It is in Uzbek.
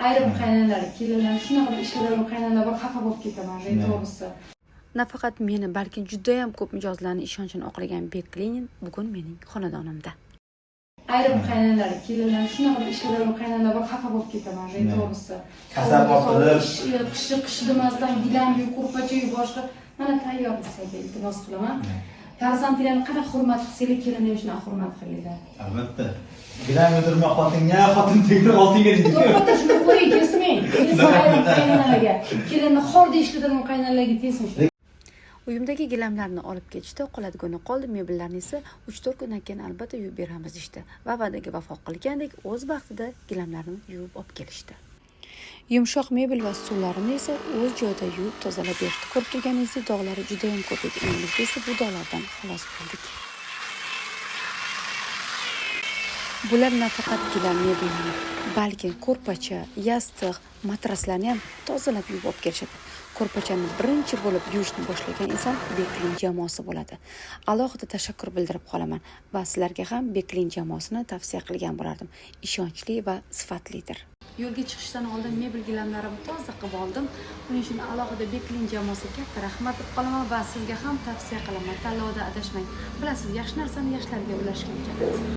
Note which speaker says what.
Speaker 1: ayrim qaynonalar, kelinlar shunaqa ishlardan qaynonalar bor, xafa bo'lib ketaman, to'g'risi.
Speaker 2: Nafaqat meni, balki juda ham ko'p mijozlarning ishonchini oqlagan Beklinin bugun mening xonadonimda.
Speaker 1: Ayrim qaynonalar, kelinlar shunaqa ishlardan qaynonalar bor, xafa bo'lib ketaman, to'g'risi.
Speaker 3: Kasal bo'lib,
Speaker 1: qish demasdan gilamli, ko'rpacha boshqa mana tayyor desaga iltimos qilaman. Farzandlarni qanday hurmat qilsanglar, kelinni ham shunaqa hurmat qilinglar.
Speaker 3: Albatta. Gilam o'tirma xotinga, xotin tegdi oltinga deydi.
Speaker 1: To'xta, shuni qo'ying, kesmang. Ayrim qaynonalarga, kelinni xor deyishlardan qaynonalarga tegsin shu.
Speaker 2: Uyimdagi gilamlarni olib ketishdi, qoladiguni qoldi, mebellarni esa 3-4 kundan keyin albatta yuvib beramiz ishdi. Va va'daga vafo qilgandek o'z vaqtida gilamlarni yuvib olib kelishdi. Yumshoq mebel va stullarni esa o'z joyida yuvib tozalab berdi. Ko'rib turganingizdek, dog'lari juda ham ko'p edi. Endi esa bu dog'lardan xalos bo'ldik. Bular nafaqat gilam mebelni, balki ko'rpacha, yostiq, matraslarni ham tozalab yuvib olib kelishadi. Ko'rpachani birinchi bo'lib yuvishni boshlagan inson Beklin jamoasi bo'ladi. Alohida tashakkur bildirib qolaman va sizlarga ham Beklin jamoasini tavsiya qilgan bo'lardim. Ishonchli va sifatlidir. Yo'lga chiqishdan oldin mebel gilamlarimni toza qilib oldim. Buning uchun alohida Beklin jamoasiga katta rahmat deb qolaman va sizga ham tavsiya qilaman. Tanlovda adashmang. Bilasiz, yaxshi narsani yaxshilarga ulashgan kerak.